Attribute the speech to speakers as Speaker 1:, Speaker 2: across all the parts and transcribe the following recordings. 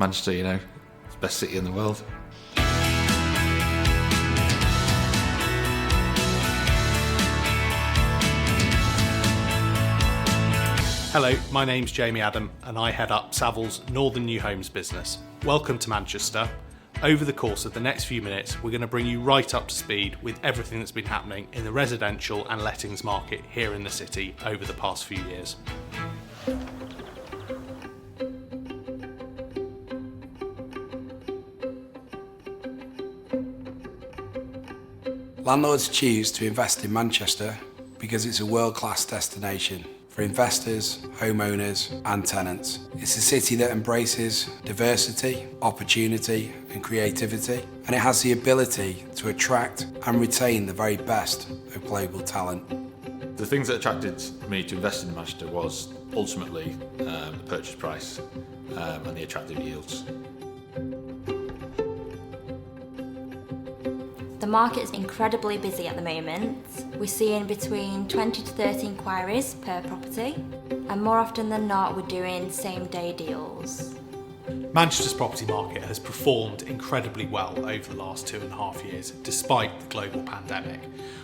Speaker 1: Manchester, it's the best city in the world.
Speaker 2: Hello, my name's Jamie Adam and I head up Savills' Northern New Homes business. Welcome to Manchester. Over the course of the next few minutes, we're going to bring you right up to speed with everything that's been happening in the residential and lettings market here in the city over the past few years.
Speaker 3: Landlords choose to invest in Manchester because it's a world-class destination for investors, homeowners and tenants. It's a city that embraces diversity, opportunity and creativity, and it has the ability to attract and retain the very best of global talent.
Speaker 1: The things that attracted me to invest in Manchester was ultimately the purchase price and the attractive yields.
Speaker 4: The market is incredibly busy at the moment. We're seeing between 20 to 30 inquiries per property, and more often than not we're doing same-day deals.
Speaker 2: Manchester's property market has performed incredibly well over the last 2.5 years, despite the global pandemic.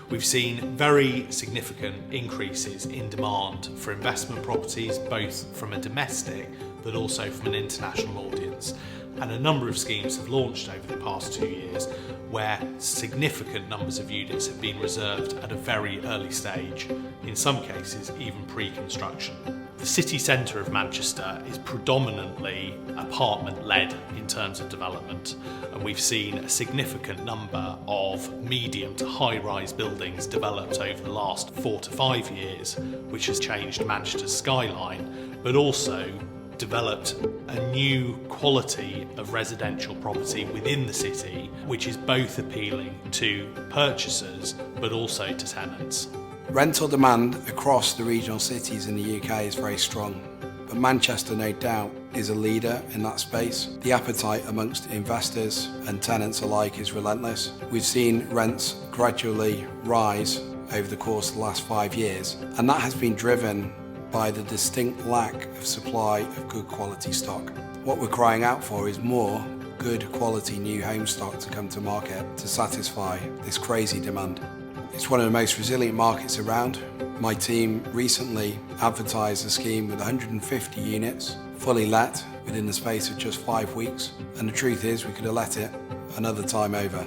Speaker 2: We've seen very significant increases in demand for investment properties, both from a domestic but also from an international audience. And a number of schemes have launched over the past 2 years where significant numbers of units have been reserved at a very early stage, in some cases even pre-construction. The city centre of Manchester is predominantly apartment-led in terms of development, and we've seen a significant number of medium to high-rise buildings developed over the last 4 to 5 years, which has changed Manchester's skyline, but also developed a new quality of residential property within the city, which is both appealing to purchasers but also to tenants.
Speaker 3: Rental demand across the regional cities in the UK is very strong, but Manchester, no doubt, is a leader in that space. The appetite amongst investors and tenants alike is relentless. We've seen rents gradually rise over the course of the last 5 years, and that has been driven by the distinct lack of supply of good quality stock. What we're crying out for is more good quality new home stock to come to market to satisfy this crazy demand. It's one of the most resilient markets around. My team recently advertised a scheme with 150 units, fully let within the space of just 5 weeks, and the truth is we could have let it another time over.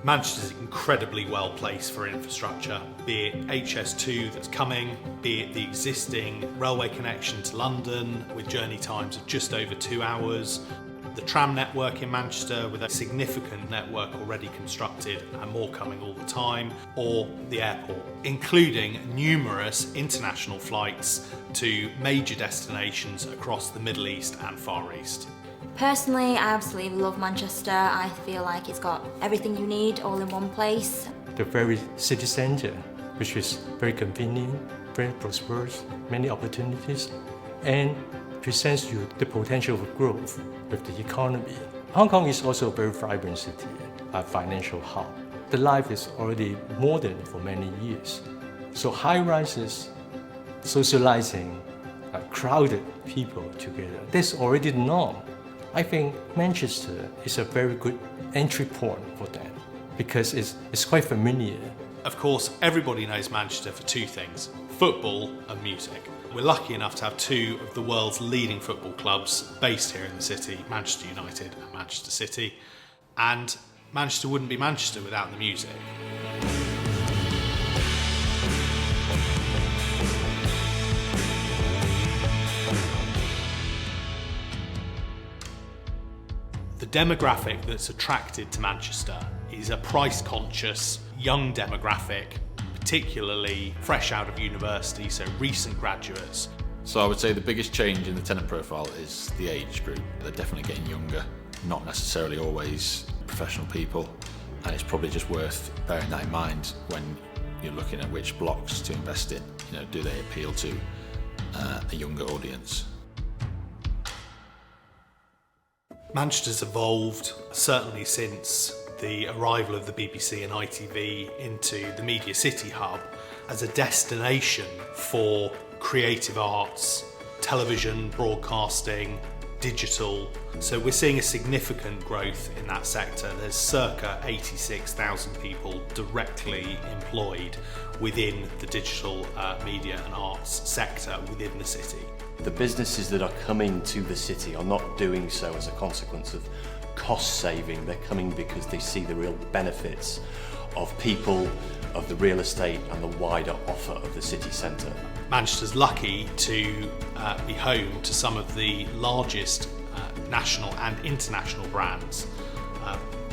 Speaker 2: Manchester's incredibly well placed for infrastructure, be it HS2 that's coming, be it the existing railway connection to London with journey times of just over 2 hours, the tram network in Manchester with a significant network already constructed and more coming all the time, or the airport, including numerous international flights to major destinations across the Middle East and Far East.
Speaker 4: Personally, I absolutely love Manchester. I feel like it's got everything you need all in one place.
Speaker 5: The very city centre, which is very convenient, very prosperous, many opportunities, and presents you the potential for growth with the economy. Hong Kong is also a very vibrant city, a financial hub. The life is already modern for many years. So high rises, socializing, crowded people together, that's already the norm. I think Manchester is a very good entry point for that because it's quite familiar.
Speaker 2: Of course, everybody knows Manchester for two things: football and music. We're lucky enough to have two of the world's leading football clubs based here in the city, Manchester United and Manchester City. And Manchester wouldn't be Manchester without the music. The demographic that's attracted to Manchester is a price-conscious, young demographic, particularly fresh out of university, so recent graduates.
Speaker 1: So I would say the biggest change in the tenant profile is the age group. They're definitely getting younger, not necessarily always professional people, and it's probably just worth bearing that in mind when you're looking at which blocks to invest in. Do they appeal to a younger audience?
Speaker 2: Manchester's evolved, certainly since the arrival of the BBC and ITV into the Media City hub, as a destination for creative arts, television, broadcasting, digital. So we're seeing a significant growth in that sector. There's circa 86,000 people directly employed within the digital media and arts sector within the city.
Speaker 6: The businesses that are coming to the city are not doing so as a consequence of cost saving. They're coming because they see the real benefits of people, of the real estate and the wider offer of the city centre.
Speaker 2: Manchester's lucky to be home to some of the largest national and international brands,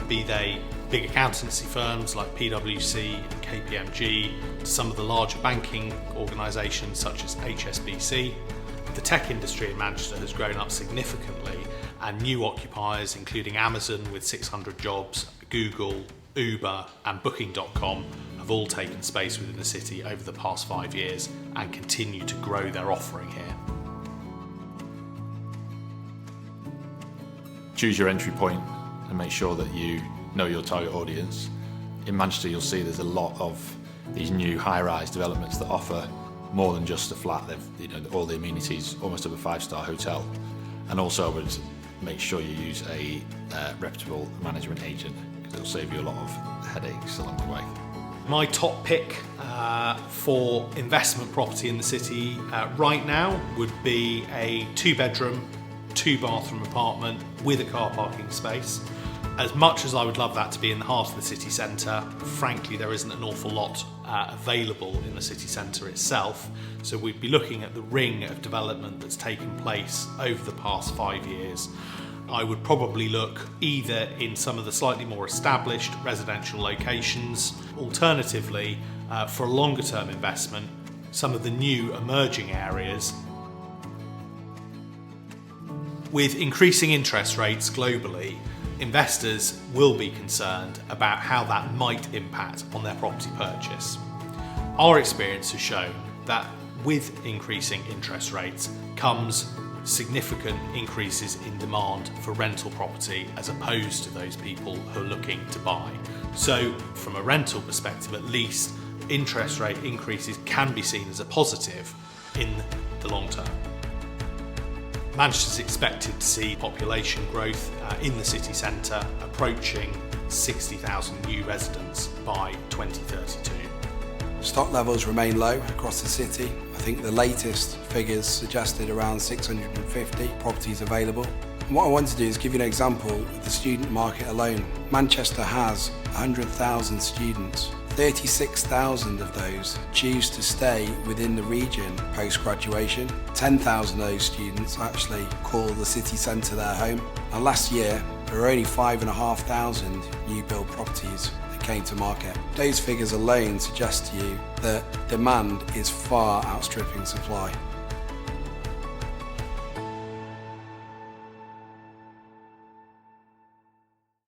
Speaker 2: be they big accountancy firms like PwC and KPMG, to some of the larger banking organisations such as HSBC. The tech industry in Manchester has grown up significantly, and new occupiers including Amazon with 600 jobs, Google, Uber and Booking.com have all taken space within the city over the past 5 years and continue to grow their offering here.
Speaker 1: Choose your entry point and make sure that you know your target audience. In Manchester you'll see there's a lot of these new high-rise developments that offer more than just a flat. They've all the amenities, almost of a 5-star hotel. And also I would make sure you use a reputable management agent, because it'll save you a lot of headaches along the way.
Speaker 2: My top pick for investment property in the city right now would be a 2-bedroom, 2-bathroom apartment with a car parking space. As much as I would love that to be in the heart of the city centre, frankly there isn't an awful lot available in the city centre itself, so we'd be looking at the ring of development that's taken place over the past 5 years. I would probably look either in some of the slightly more established residential locations, alternatively for a longer term investment, some of the new emerging areas. With increasing interest rates globally, investors will be concerned about how that might impact on their property purchase. Our experience has shown that with increasing interest rates comes significant increases in demand for rental property as opposed to those people who are looking to buy. So from a rental perspective at least, interest rate increases can be seen as a positive in the long term. Manchester is expected to see population growth in the city centre approaching 60,000 new residents by 2032.
Speaker 3: Stock levels remain low across the city. I think the latest figures suggested around 650 properties available. And what I want to do is give you an example of the student market alone. Manchester has 100,000 students. 36,000 of those choose to stay within the region post-graduation. 10,000 of those students actually call the city centre their home. And last year, there were only 5,500 new build properties that came to market. Those figures alone suggest to you that demand is far outstripping supply.